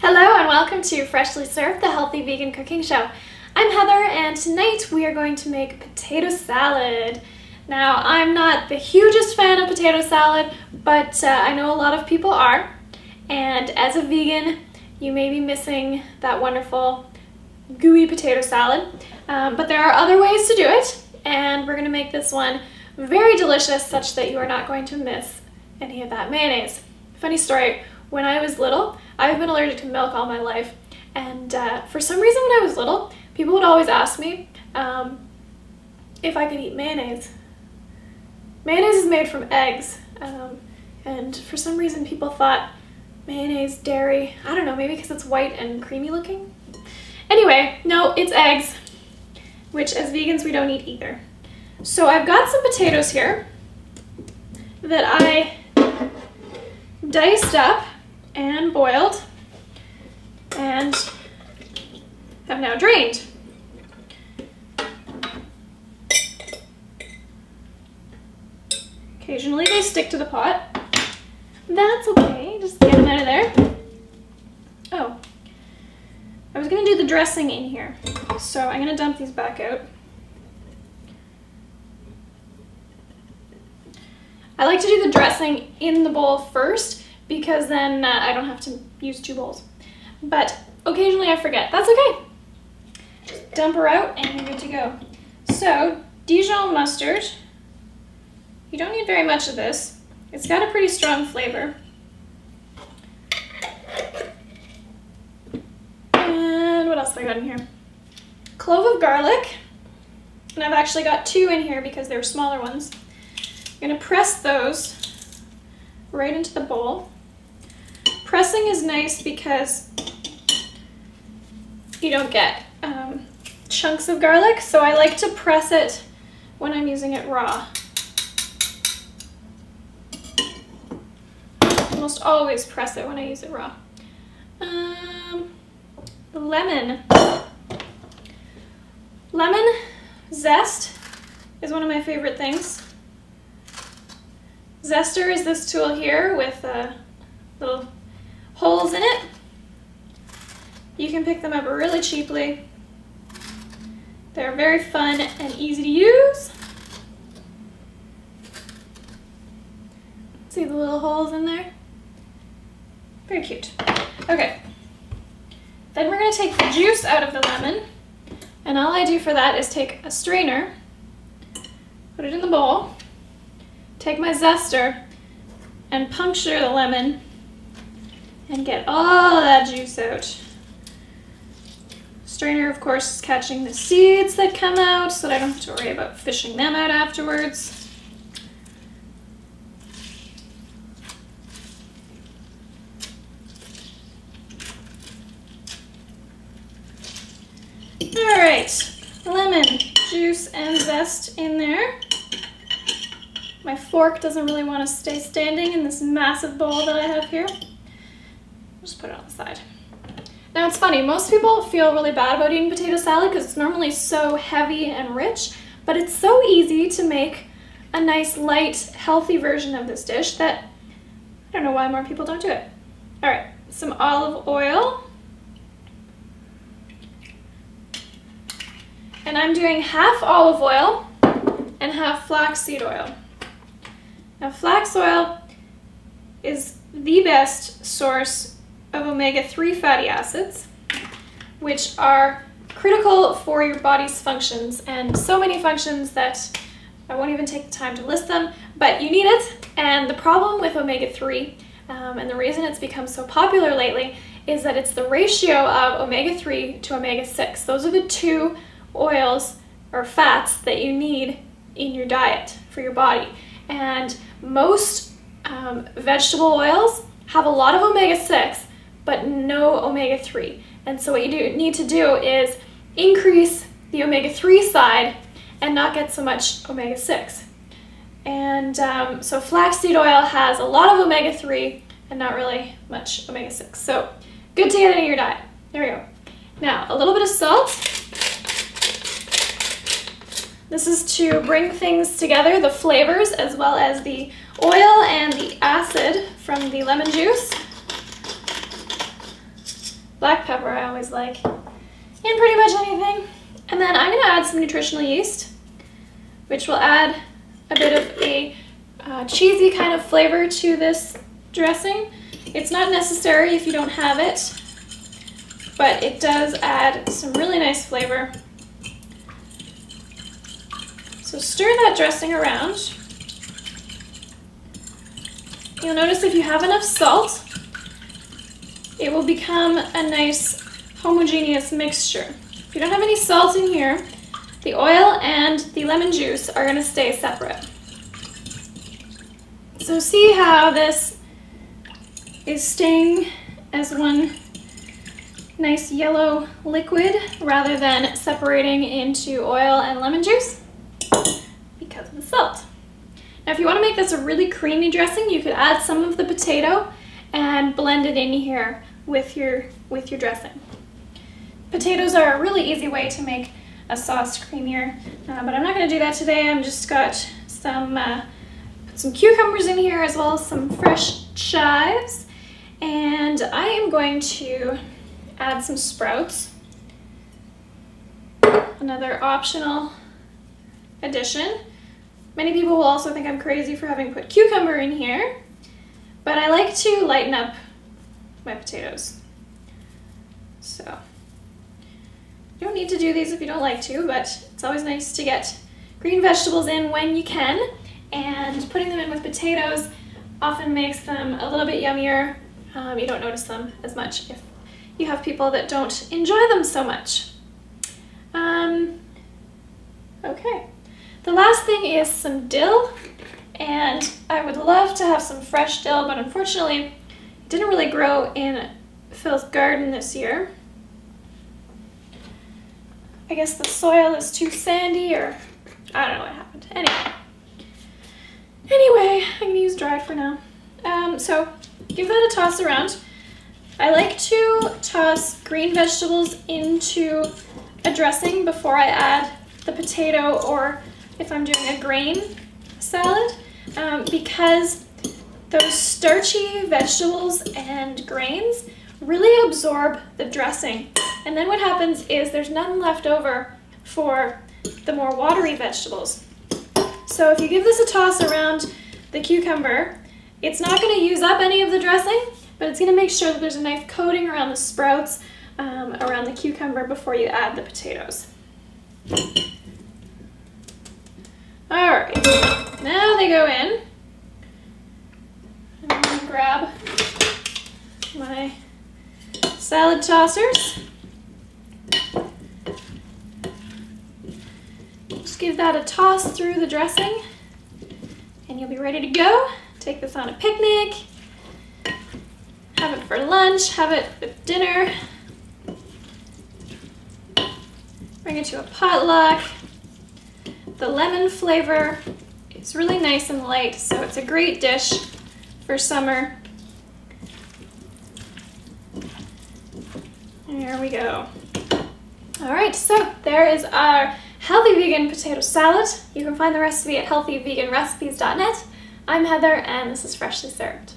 Hello and welcome to Freshly Served, the Healthy Vegan Cooking Show. I'm Heather and tonight we are going to make potato salad. Now, I'm not the hugest fan of potato salad, but I know a lot of people are. And as a vegan, you may be missing that wonderful gooey potato salad. But there are other ways to do it, and we're going to make this one very delicious such that you are not going to miss any of that mayonnaise. Funny story, when I was little, I've been allergic to milk all my life, and for some reason when I was little, people would always ask me if I could eat mayonnaise. Mayonnaise is made from eggs, and for some reason people thought mayonnaise, dairy, I don't know, maybe because it's white and creamy looking? Anyway, no, it's eggs, which as vegans we don't eat either. So I've got some potatoes here that I diced up and boiled and have now drained. Occasionally they stick to the pot. That's okay, just get them out of there. Oh, I was gonna do the dressing in here, so I'm gonna dump these back out. I like to do the dressing in the bowl first because then I don't have to use two bowls. But occasionally I forget. That's okay. Just dump her out and you're good to go. So, Dijon mustard. You don't need very much of this. It's got a pretty strong flavor. And what else have I got in here? Clove of garlic. And I've actually got two in here because they're smaller ones. I'm going to press those right into the bowl. Pressing is nice because you don't get chunks of garlic, so I like to press it when I'm using it raw. Almost always press it when I use it raw. Lemon. Lemon zest is one of my favorite things. Zester is this tool here with little holes in it. You can pick them up really cheaply. They're very fun and easy to use. See the little holes in there? Very cute. Okay. Then we're going to take the juice out of the lemon. And all I do for that is take a strainer, put it in the bowl, take my zester, and puncture the lemon and get all that juice out. Strainer, of course, is catching the seeds that come out so that I don't have to worry about fishing them out afterwards. All right, lemon juice and zest in there. My fork doesn't really want to stay standing in this massive bowl that I have here. I'll just put it on the side. Now it's funny, most people feel really bad about eating potato salad because it's normally so heavy and rich, but it's so easy to make a nice, light, healthy version of this dish that I don't know why more people don't do it. All right, some olive oil. And I'm doing half olive oil and half flaxseed oil. Now, flax oil is the best source of omega-3 fatty acids, which are critical for your body's functions, and so many functions that I won't even take the time to list them, but you need it. And the problem with omega-3, and the reason it's become so popular lately, is that it's the ratio of omega-3 to omega-6. Those are the two oils or fats that you need in your diet for your body. And most vegetable oils have a lot of omega-6, but no omega-3. And so what you need to do is increase the omega-3 side and not get so much omega-6. And so flaxseed oil has a lot of omega-3 and not really much omega-6. So good to get it in your diet. There we go. Now, a little bit of salt. This is to bring things together, the flavors, as well as the oil and the acid from the lemon juice. Black pepper I always like in pretty much anything. And then I'm gonna add some nutritional yeast, which will add a bit of a cheesy kind of flavor to this dressing. It's not necessary if you don't have it, but it does add some really nice flavor. So stir that dressing around. You'll notice if you have enough salt, it will become a nice homogeneous mixture. If you don't have any salt in here, the oil and the lemon juice are going to stay separate. So see how this is staying as one nice yellow liquid rather than separating into oil and lemon juice? Because of the salt. Now if you want to make this a really creamy dressing, you could add some of the potato and blend it in here with your dressing. Potatoes are a really easy way to make a sauce creamier, but I'm not going to do that today. I'm just got some cucumbers in here as well as some fresh chives, and I am going to add some sprouts. Another optional addition. Many people will also think I'm crazy for having put cucumber in here, but I like to lighten up my potatoes. So you don't need to do these if you don't like to, but it's always nice to get green vegetables in when you can, and putting them in with potatoes often makes them a little bit yummier. You don't notice them as much if you have people that don't enjoy them so much. Okay. The last thing is some dill, and I would love to have some fresh dill, but unfortunately it didn't really grow in Phil's garden this year. I guess the soil is too sandy, or I don't know what happened. Anyway, I'm gonna use dried for now. So give that a toss around. I like to toss green vegetables into a dressing before I add the potato, or if I'm doing a grain salad, because those starchy vegetables and grains really absorb the dressing. And then what happens is there's none left over for the more watery vegetables. So if you give this a toss around the cucumber, it's not going to use up any of the dressing, but it's going to make sure that there's a nice coating around the sprouts, around the cucumber before you add the potatoes. Alright, now they go in. I'm going to grab my salad tossers. Just give that a toss through the dressing and you'll be ready to go. Take this on a picnic, have it for lunch, have it with dinner, bring it to a potluck. The lemon flavor is really nice and light, so it's a great dish for summer. There we go. All right, so there is our healthy vegan potato salad. You can find the recipe at healthyveganrecipes.net. I'm Heather, and this is Freshly Served.